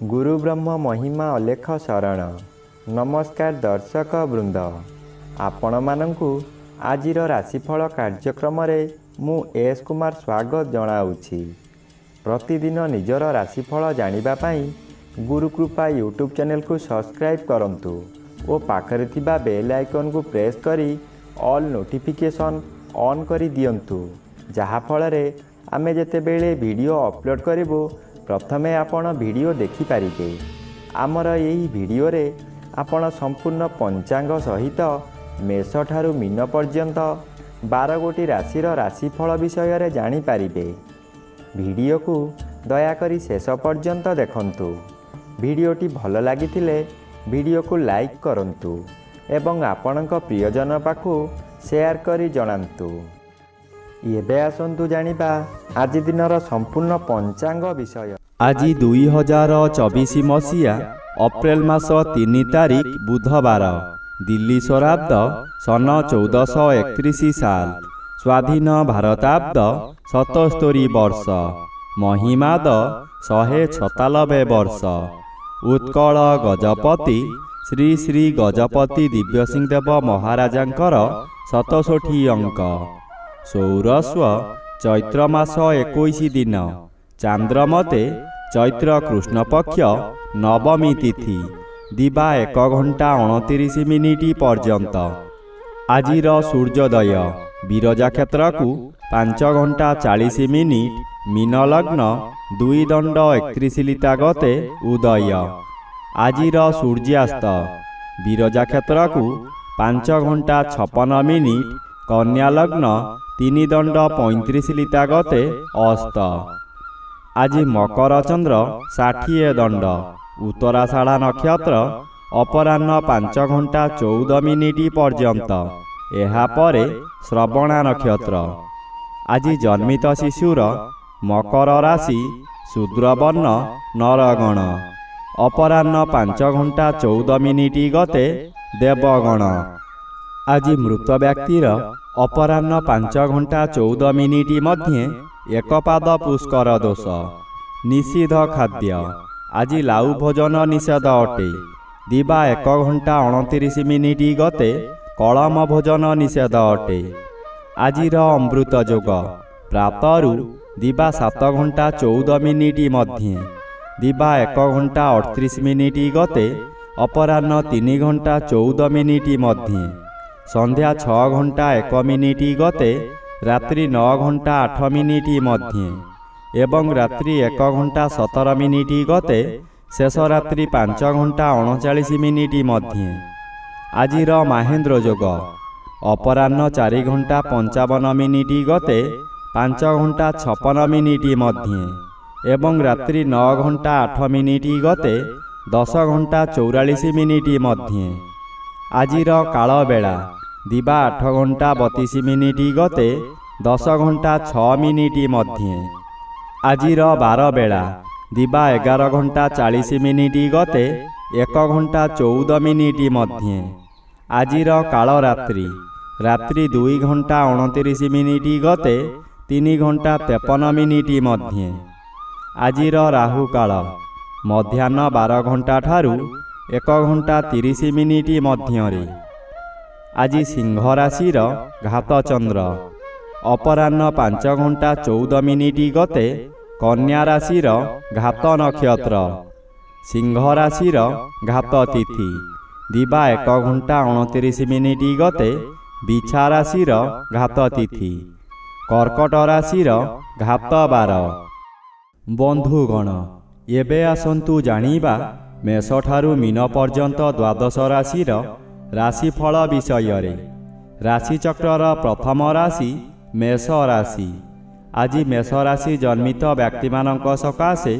गुरु ब्रह्म महिमा अलेख शरण। नमस्कार दर्शक वृंद, आपण मानंकु आजिर राशिफल कार्यक्रम मु एस कुमार स्वागत जनाऊँगी। प्रतिदिन निजर राशिफल जानिबा पाई गुरुकृपा यूट्यूब चैनल को सब्सक्राइब करंतु और पाखरे थिबा बेल आइकन को प्रेस करी ऑल नोटिफिकेशन ऑन करी दियंतु, जहा फଳରେ आमे जेतेबेले वीडियो अपलोड करिवो प्रथमे आपण वीडियो देखि पारिबे। आमर यही वीडियो रे आपण संपूर्ण पंचांग सहित मेष ठारू मीन पर्यंत 12 गोटी राशिर राशिफल विषय रे जानि पारिबे। वीडियो को दया करी शेष पर्यंत देखंतु। वीडियोटी भल लागिथिले वीडियो को लाइक करंतु एवं आपणक प्रियजन पाखु शेयर करी जणांतु। एबे आसंतु जानिबा आज दिनर संपूर्ण पंचांग विषय। आज 2024 मसीहा अप्रैल मास 3 तारिख बुधवार, दिल्ली स्वराब्द सन 1431 साल, स्वाधीन भारताब्द 77 वर्ष, महिमाद 196 वर्ष। उत्कल गजपति श्री श्री गजपति दिव्यसिंहदेव महाराजांकर 67 अंक। सौरस्व चैत्र मास 21 दिन, चांद्रमते चैत्र कृष्ण पक्ष नवमी तिथि, दिबा 1 घंटा 29 मिनिट पर्यंत। आजिर सूर्योदय विरजा क्षेत्र को 5 घंटा 40 मिनिट, मीन लग्न 2 दंड 31 लिता गते उदय। आजिर सूर्यास्त विरजा क्षेत्र को 5 घंटा 56 मिनिट, कन्या लग्न 3 दंड 35 लिता गते अस्त। आज मकर चंद्र 60 दंड, उत्तराषाढ़ा नक्षत्र अपराह्न 5 घंटा 14 मिनिट पर्यंत, एहा परे श्रवणा नक्षत्र। आज जन्मित शिशुर मकर राशि, शूद्रवर्ण नरगण, अपराह्न 5 घंटा 14 मिनिट गते देवगण। आज मृत व्यक्तिर अपराह्न 5 घंटा 14 मिनिट मध्ये एकपाद पुष्कर दोष। निषिद्ध खाद्य आज लाउ भोजन निषेध अटे, दिबा 1 घंटा 29 मिनिट गते कलम भोजन निषेध अटे। आजिर अमृत जोग प्रातरु दिबा 7 घंटा 14 मिनिट मध्ये, दिबा 1 घंटा 38 मिनिट गते अपराह्न 3 घंटा 14 मिनिट मध्ये, संध्या 6 घंटा 1 मिनिट गते रात्रि 9 घंटा 8 मिनिट मध्ये, एवं रात्रि 1 घंटा 17 मिनिट गते शेष रात्रि 5 घंटा 39 मिनिट मध्ये। आजिर महेन्द्र जोग अपराह्न 4 घंटा 55 मिनिट गते 5 घंटा 56 मिनिट मध्ये, एवं रात्रि 9 घंटा 8 मिनिट गते 10 घंटा 44 मिनिट मध्ये। आजिर काल बेला दिबा 8 घंटा 32 मिनिट गते 10 घंटा 6 मिनिट मध्ये। आजिर बार बेला दिबा 11 घंटा 40 मिनिट गते 1 घंटा 14 मिनिट मध्ये। आजिर काल रात्रि रात्रि 2 घंटा 29 मिनिट गते 3 घंटा 53 मिनिट मध्ये। आजिर राहु काल मध्याह्न 12 घंटा ठारू 1 घंटा 30 मिनिट मध्यरे। आज सिंह राशिर घात चंद्र अपराह्न 5 घंटा 14 मिनिट गते कन्या राशिर घात नक्षत्र। सिंह राशिर घात तिथि दिबा 1 घंटा 29 मिनिट गते बिछा राशिर घात तिथि। कर्कट राशिर घात 12। बंधुगण, एबे आसंतु जानिबा मेष ठारू मीन पर्यंत 12 राशिर राशिफल विषय रे। राशिचक्रर प्रथम राशि मेष राशि। आज मेष राशि जन्मित व्यक्ति मानक सकाशे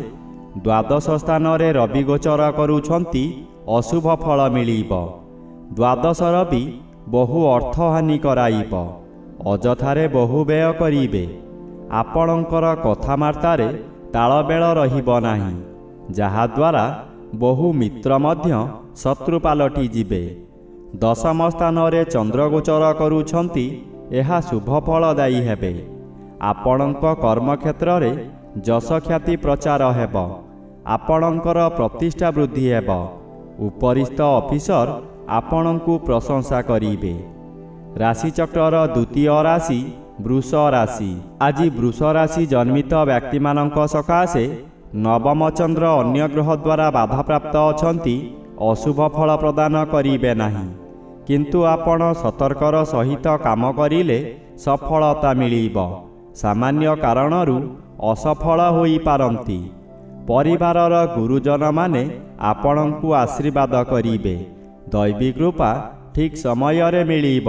12 स्थान रे रवि गोचर करुछंती, अशुभ फल मिलिब। 12 रवि बहु अर्थ हानि कराइब, अजथारे बहु व्यय करिबे। आपणकर कथाबार्तारे तालमेल रहिब नाही, जहा द्वारा बहु मित्र मध्य शत्रु पालटी जिबे। 10म स्थान रे चंद्र गोचर करुछंती, एहा शुभ फलदायी हेबे। आपणक कर्म क्षेत्र रे जश ख्याति प्रचार हेब। ଆପଣଙ୍କର ପ୍ରତିଷ୍ଠା ବୃଦ୍ଧି ହେବ। ଉପରିସ୍ଥ ଅଫିସର ଆପଣଙ୍କୁ ପ୍ରଶଂସା କରିବେ। ରାଶିଚକ୍ରର ଦ୍ୱିତୀୟ ରାଶି ବୃଷ ରାଶି। ଆଜି ବୃଷ ରାଶି ଜନ୍ମିତ ବ୍ୟକ୍ତିମାନଙ୍କ ସକାଶେ ନବମ ଚନ୍ଦ୍ର ଅନ୍ୟ ଗ୍ରହ ଦ୍ୱାରା ବାଧାପ୍ରାପ୍ତ ଅଛନ୍ତି। ଅଶୁଭ ଫଳ ପ୍ରଦାନ କରିବେ ନାହିଁ, କିନ୍ତୁ ଆପଣ ସତର୍କର ସହିତ କାମ କରିଲେ ସଫଳତା ମିଳିବ। ସାମାନ୍ୟ କାରଣରୁ ଅସଫଳ ହୋଇପାରନ୍ତି। ପରିବାରର ଗୁରୁଜନମାନେ ଆପଣଙ୍କୁ ଆଶୀର୍ବାଦ କରିବେ। ଦୈବୀ କୃପା ଠିକ୍ ସମୟରେ ମିଳିବ।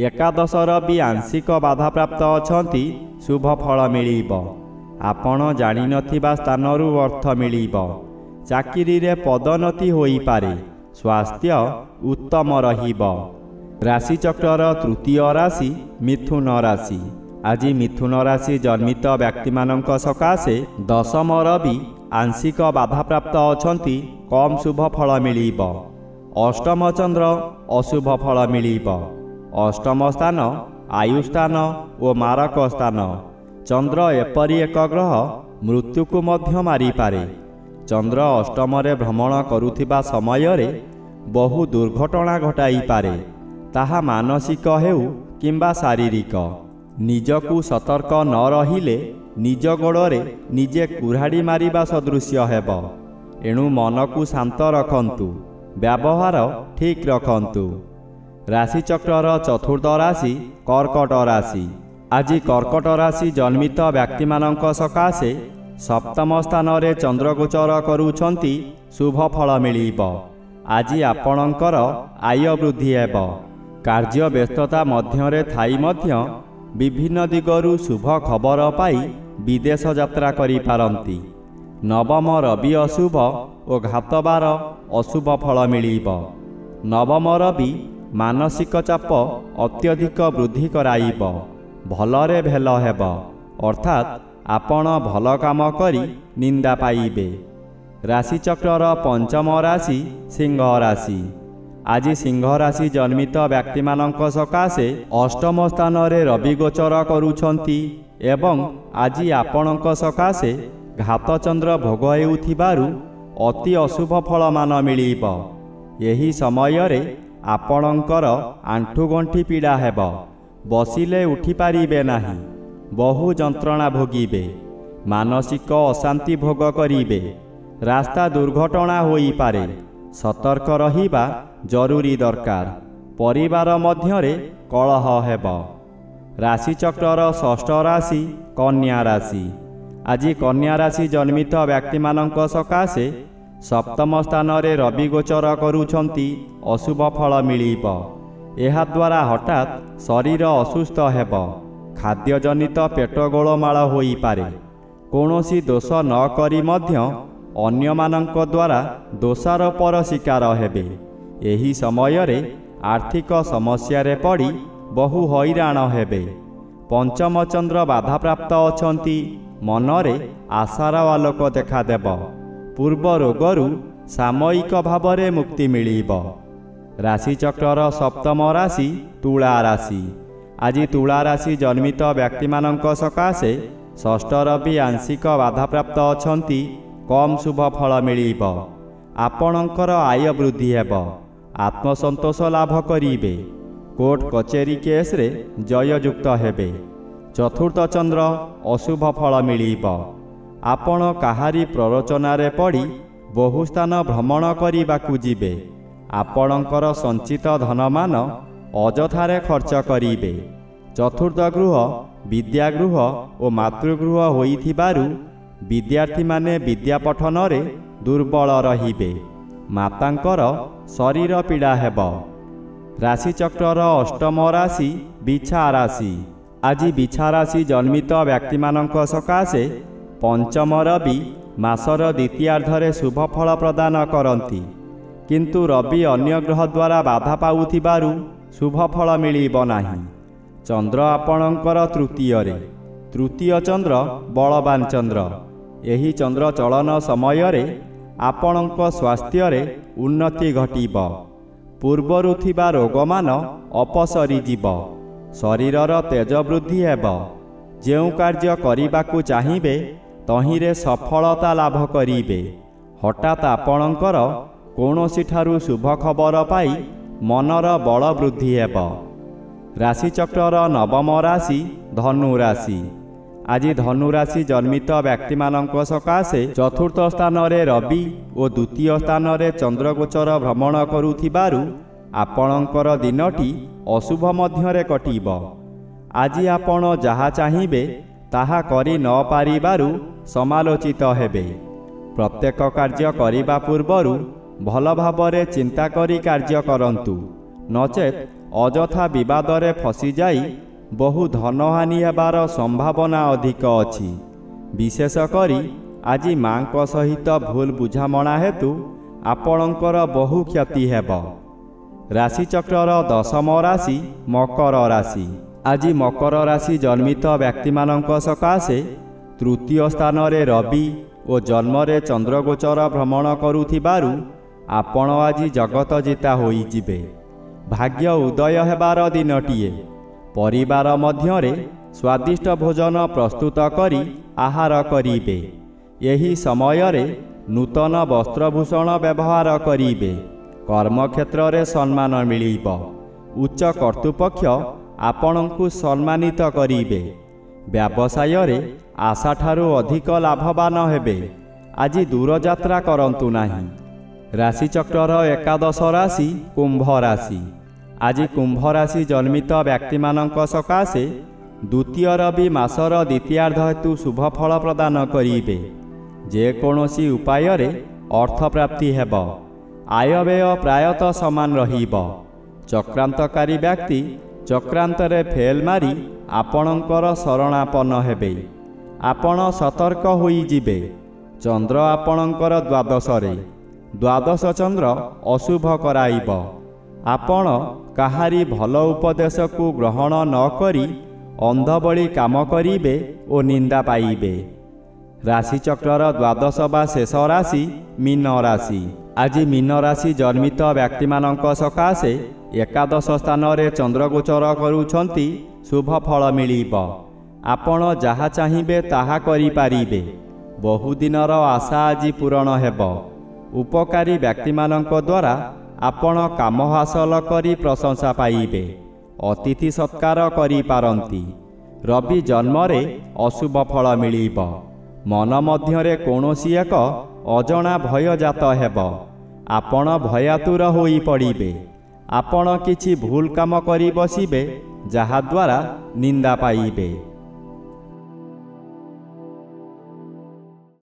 ଏକାଦଶର ବି ଆଂଶିକ ବାଧାପ୍ରାପ୍ତ ଅଛନ୍ତି। ଶୁଭ ଫଳ ମିଳିବ। ଆପଣ ଜାଣିନଥିବା ସ୍ଥାନରୁ ଅର୍ଥ ମିଳିବ। ଚାକିରିରେ ପଦୋନ୍ନତି ହୋଇପାରେ। ସ୍ୱାସ୍ଥ୍ୟ ଉତ୍ତମ ରହିବ। ରାଶିଚକ୍ରର ତୃତୀୟ ରାଶି ମିଥୁନ ରାଶି। ଆଜି ମିଥୁନ ରାଶି ଜନ୍ମିତ ବ୍ୟକ୍ତିମାନଙ୍କ ସକାଶେ ଦଶମର ବି ଆଂଶିକ ବାଧାପ୍ରାପ୍ତ ଅଛନ୍ତି। କମ୍ ଶୁଭ ଫଳ ମିଳିବ। ଅଷ୍ଟମ ଚନ୍ଦ୍ର ଅଶୁଭ ଫଳ ମିଳିବ। ଅଷ୍ଟମ ସ୍ଥାନ ଆୟୁ ସ୍ଥାନ ଓ ମାରକ ସ୍ଥାନ। ଚନ୍ଦ୍ର ଏପରି ଏକ ଗ୍ରହ ମୃତ୍ୟୁକୁ ମଧ୍ୟ ମାରିପାରେ। ଚନ୍ଦ୍ର ଅଷ୍ଟମରେ ଭ୍ରମଣ କରୁଥିବା ସମୟରେ ବହୁ ଦୁର୍ଘଟଣା ଘଟାଇପାରେ। ତାହା ମାନସିକ ହେଉ କିମ୍ବା ଶାରୀରିକ। ନିଜକୁ ସତର୍କ ନ ରହିଲେ ନିଜ ଗୋଡ଼ରେ ନିଜେ କୁରାଢ଼ି ମାରିବା ସଦୃଶ୍ୟ ହେବ। ଏଣୁ ମନକୁ ଶାନ୍ତ ରଖନ୍ତୁ। ବ୍ୟବହାର ଠିକ୍ ରଖନ୍ତୁ। ରାଶିଚକ୍ରର ଚତୁର୍ଥ ରାଶି କର୍କଟ ରାଶି। ଆଜି କର୍କଟ ରାଶି ଜନ୍ମିତ ବ୍ୟକ୍ତିମାନଙ୍କ ସକାଶେ ସପ୍ତମ ସ୍ଥାନରେ ଚନ୍ଦ୍ରଗୋଚର କରୁଛନ୍ତି। ଶୁଭ ଫଳ ମିଳିବ। ଆଜି ଆପଣଙ୍କର ଆୟ ବୃଦ୍ଧି ହେବ। କାର୍ଯ୍ୟ ବ୍ୟସ୍ତତା ମଧ୍ୟରେ ଥାଇ ମଧ୍ୟ ବିଭିନ୍ନ ଦିଗରୁ ଶୁଭ ଖବର ପାଇ ବିଦେଶ ଯାତ୍ରା କରିପାରନ୍ତି। ନବମ ରବି ଅଶୁଭ ଓ ଘାତବାର ଅଶୁଭ ଫଳ ମିଳିବ। ନବମ ରବି ମାନସିକ ଚାପ ଅତ୍ୟଧିକ ବୃଦ୍ଧି କରାଇବ। ଭଲରେ ଭେଲ ହେବ, ଅର୍ଥାତ୍ ଆପଣ ଭଲ କାମ କରି ନିନ୍ଦା ପାଇବେ। ରାଶିଚକ୍ରର ପଞ୍ଚମ ରାଶି ସିଂହ ରାଶି। ଆଜି ସିଂହ ରାଶି ଜନ୍ମିତ ବ୍ୟକ୍ତିମାନଙ୍କ ସକାଶେ ଅଷ୍ଟମ ସ୍ଥାନରେ ରବି ଗୋଚର କରୁଛନ୍ତି ଏବଂ ଆଜି ଆପଣଙ୍କ ସକାଶେ ଘାତଚନ୍ଦ୍ର ଭୋଗ ହେଉଥିବାରୁ ଅତି ଅଶୁଭ ଫଳମାନ ମିଳିବ। ଏହି ସମୟରେ ଆପଣଙ୍କର ଆଣ୍ଠୁଗଣ୍ଠି ପୀଡ଼ା ହେବ। ବସିଲେ ଉଠିପାରିବେ ନାହିଁ। ବହୁ ଯନ୍ତ୍ରଣା ଭୋଗିବେ। ମାନସିକ ଅଶାନ୍ତି ଭୋଗ କରିବେ। ରାସ୍ତା ଦୁର୍ଘଟଣା ହୋଇପାରେ। ସତର୍କ ରହିବା ଜରୁରୀ ଦରକାର। ପରିବାର ମଧ୍ୟରେ କଳହ ହେବ। ରାଶିଚକ୍ରର ଷଷ୍ଠ ରାଶି କନ୍ୟା ରାଶି। ଆଜି କନ୍ୟା ରାଶି ଜନ୍ମିତ ବ୍ୟକ୍ତିମାନଙ୍କ ସକାଶେ ସପ୍ତମ ସ୍ଥାନରେ ରବି ଗୋଚର କରୁଛନ୍ତି। ଅଶୁଭ ଫଳ ମିଳିବ। ଏହାଦ୍ୱାରା ହଠାତ୍ ଶରୀର ଅସୁସ୍ଥ ହେବ। ଖାଦ୍ୟଜନିତ ପେଟ ଗୋଳମାଳ ହୋଇପାରେ। କୌଣସି ଦୋଷ ନ କରି ମଧ୍ୟ ଅନ୍ୟମାନଙ୍କ ଦ୍ୱାରା ଦୋଷାରୋପର ଶିକାର ହେବେ। ଏହି ସମୟରେ ଆର୍ଥିକ ସମସ୍ୟାରେ ପଡ଼ି ବହୁ ହଇରାଣ ହେବେ। ପଞ୍ଚମ ଚନ୍ଦ୍ର ବାଧାପ୍ରାପ୍ତ ଅଛନ୍ତି। ମନରେ ଆଶାର ଆଲୋକ ଦେଖାଦେବ। ପୂର୍ବ ରୋଗରୁ ସାମୟିକ ଭାବରେ ମୁକ୍ତି ମିଳିବ। ରାଶିଚକ୍ରର ସପ୍ତମ ରାଶି ତୁଳା ରାଶି। ଆଜି ତୁଳା ରାଶି ଜନ୍ମିତ ବ୍ୟକ୍ତିମାନଙ୍କ ସକାଶେ ଷଷ୍ଠ ରବି ଆଂଶିକ ବାଧାପ୍ରାପ୍ତ ଅଛନ୍ତି। କମ୍ ଶୁଭ ଫଳ ମିଳିବ। ଆପଣଙ୍କର ଆୟ ବୃଦ୍ଧି ହେବ। ଆତ୍ମସନ୍ତୋଷ ଲାଭ କରିବେ। କୋର୍ଟ କଚେରୀ କେସ୍ରେ ଜୟଯୁକ୍ତ ହେବେ। ଚତୁର୍ଥ ଚନ୍ଦ୍ର ଅଶୁଭ ଫଳ ମିଳିବ। ଆପଣ କାହାରି ପ୍ରରୋଚନାରେ ପଡ଼ି ବହୁ ସ୍ଥାନ ଭ୍ରମଣ କରିବାକୁ ଯିବେ। ଆପଣଙ୍କର ସଞ୍ଚିତ ଧନମାନ ଅଯଥାରେ ଖର୍ଚ୍ଚ କରିବେ। ଚତୁର୍ଥ ଗୃହ ବିଦ୍ୟାଗୃହ ଓ ମାତୃଗୃହ ହୋଇଥିବାରୁ ବିଦ୍ୟାର୍ଥୀମାନେ ବିଦ୍ୟା ପଠନରେ ଦୁର୍ବଳ ରହିବେ। ମାତାଙ୍କର ଶରୀର ପୀଡ଼ା ହେବ। ରାଶିଚକ୍ରର ଅଷ୍ଟମ ରାଶି ବିଛା ରାଶି। ଆଜି ବିଛା ରାଶି ଜନ୍ମିତ ବ୍ୟକ୍ତିମାନଙ୍କ ସକାଶେ ପଞ୍ଚମ ରବି ମାସର ଦ୍ୱିତୀୟାର୍ଦ୍ଧରେ ଶୁଭ ଫଳ ପ୍ରଦାନ କରନ୍ତି। କିନ୍ତୁ ରବି ଅନ୍ୟ ଗ୍ରହ ଦ୍ୱାରା ବାଧା ପାଉଥିବାରୁ ଶୁଭ ଫଳ ମିଳିବ ନାହିଁ। ଚନ୍ଦ୍ର ଆପଣଙ୍କର ତୃତୀୟରେ। ତୃତୀୟ ଚନ୍ଦ୍ର ବଳବାନ ଚନ୍ଦ୍ର। ଏହି ଚନ୍ଦ୍ର ଚଳନ ସମୟରେ ଆପଣଙ୍କ ସ୍ୱାସ୍ଥ୍ୟରେ ଉନ୍ନତି ଘଟିବ। ପୂର୍ବରୁ ଥିବା ରୋଗମାନ ଅପସରିଯିବ। ଶରୀରର ତେଜ ବୃଦ୍ଧି ହେବ। ଯେଉଁ କାର୍ଯ୍ୟ କରିବାକୁ ଚାହିଁବେ ତହିଁରେ ସଫଳତା ଲାଭ କରିବେ। ହଠାତ୍ ଆପଣଙ୍କର କୌଣସିଠାରୁ ଶୁଭ ଖବର ପାଇ ମନର ବଳ ବୃଦ୍ଧି ହେବ। ରାଶିଚକ୍ରର ନବମ ରାଶି ଧନୁ ରାଶି। ଆଜି ଧନୁ ରାଶି ଜନ୍ମିତ ବ୍ୟକ୍ତିମାନଙ୍କ ସକାଶେ ଚତୁର୍ଥ ସ୍ଥାନରେ ରବି ଓ ଦ୍ୱିତୀୟ ସ୍ଥାନରେ ଚନ୍ଦ୍ରଗୋଚର ଭ୍ରମଣ କରୁଥିବାରୁ ଆପଣଙ୍କର ଦିନଟି ଅଶୁଭ ମଧ୍ୟରେ କଟିବ। ଆଜି ଆପଣ ଯାହା ଚାହିଁବେ ତାହା କରି ନ ପାରିବାରୁ ସମାଲୋଚିତ ହେବେ। ପ୍ରତ୍ୟେକ କାର୍ଯ୍ୟ କରିବା ପୂର୍ବରୁ ଭଲ ଭାବରେ ଚିନ୍ତା କରି କାର୍ଯ୍ୟ କରନ୍ତୁ, ନଚେତ୍ ଅଯଥା ବିବାଦରେ ଫସିଯାଇ ବହୁ ଧନହାନି ହେବାର ସମ୍ଭାବନା ଅଧିକ ଅଛି। ବିଶେଷ କରି ଆଜି ମାଙ୍କ ସହିତ ଭୁଲ ବୁଝାମଣା ହେତୁ ଆପଣଙ୍କର ବହୁ କ୍ଷତି ହେବ। ରାଶିଚକ୍ରର ଦଶମ ରାଶି ମକର ରାଶି। ଆଜି ମକର ରାଶି ଜନ୍ମିତ ବ୍ୟକ୍ତିମାନଙ୍କ ସକାଶେ ତୃତୀୟ ସ୍ଥାନରେ ରବି ଓ ଜନ୍ମରେ ଚନ୍ଦ୍ରଗୋଚର ଭ୍ରମଣ କରୁଥିବାରୁ ଆପଣ ଆଜି ଜଗତ ଜିତା ହୋଇଯିବେ। ଭାଗ୍ୟ ଉଦୟ ହେବାର ଦିନଟିଏ। ପରିବାର ମଧ୍ୟରେ ସ୍ୱାଦିଷ୍ଟ ଭୋଜନ ପ୍ରସ୍ତୁତ କରି ଆହାର କରିବେ। ଏହି ସମୟରେ ନୂତନ ବସ୍ତ୍ରଭୂଷଣ ବ୍ୟବହାର କରିବେ। କର୍ମକ୍ଷେତ୍ରରେ ସମ୍ମାନ ମିଳିବ। ଉଚ୍ଚ କର୍ତ୍ତୃପକ୍ଷ ଆପଣଙ୍କୁ ସମ୍ମାନିତ କରିବେ। ବ୍ୟବସାୟରେ ଆଶାଠାରୁ ଅଧିକ ଲାଭବାନ ହେବେ। ଆଜି ଦୂରଯାତ୍ରା କରନ୍ତୁ ନାହିଁ। ରାଶିଚକ୍ରର ଏକାଦଶ ରାଶି କୁମ୍ଭ ରାଶି। ଆଜି କୁମ୍ଭ ରାଶି ଜନ୍ମିତ ବ୍ୟକ୍ତିମାନଙ୍କ ସକାଶେ ଦ୍ୱିତୀୟ ରବି ମାସର ଦ୍ୱିତୀୟାର୍ଦ୍ଧ ହେତୁ ଶୁଭ ଫଳ ପ୍ରଦାନ କରିବେ। ଯେକୌଣସି ଉପାୟରେ ଅର୍ଥପ୍ରାପ୍ତି ହେବ। ଆୟବ୍ୟୟ ପ୍ରାୟତଃ ସମାନ ରହିବ। ଚକ୍ରାନ୍ତକାରୀ ବ୍ୟକ୍ତି ଚକ୍ରାନ୍ତରେ ଫେଲ୍ ମାରି ଆପଣଙ୍କର ଶରଣାପନ୍ନ ହେବେ। ଆପଣ ସତର୍କ ହୋଇଯିବେ। ଚନ୍ଦ୍ର ଆପଣଙ୍କର ଦ୍ୱାଦଶରେ। ଦ୍ୱାଦଶ ଚନ୍ଦ୍ର ଅଶୁଭ କରାଇବ। ଆପଣ କାହାରି ଭଲ ଉପଦେଶକୁ ଗ୍ରହଣ ନ କରି ଅନ୍ଧ ଭଳି କାମ କରିବେ ଓ ନିନ୍ଦା ପାଇବେ। ରାଶିଚକ୍ରର ଦ୍ୱାଦଶ ବା ଶେଷ ରାଶି ମୀନ ରାଶି। ଆଜି ମୀନ ରାଶି ଜନ୍ମିତ ବ୍ୟକ୍ତିମାନଙ୍କ ସକାଶେ ଏକାଦଶ ସ୍ଥାନରେ ଚନ୍ଦ୍ରଗୋଚର କରୁଛନ୍ତି। ଶୁଭ ଫଳ ମିଳିବ। ଆପଣ ଯାହା ଚାହିଁବେ ତାହା କରିପାରିବେ। ବହୁଦିନର ଆଶା ଆଜି ପୂରଣ ହେବ। ଉପକାରୀ ବ୍ୟକ୍ତିମାନଙ୍କ ଦ୍ୱାରା ଆପଣ କାମ ହାସଲ କରି ପ୍ରଶଂସା ପାଇବେ। ଅତିଥି ସତ୍କାର କରିପାରନ୍ତି। ରବି ଜନ୍ମରେ ଅଶୁଭ ଫଳ ମିଳିବ। ମନ ମଧ୍ୟରେ କୌଣସି ଏକ ଅଜଣା ଭୟ ଜାତ ହେବ। ଆପଣ ଭୟାତୁର ହୋଇପଡ଼ିବେ। ଆପଣ କିଛି ଭୁଲ କାମ କରି ବସିବେ, ଯାହାଦ୍ୱାରା ନିନ୍ଦା ପାଇବେ।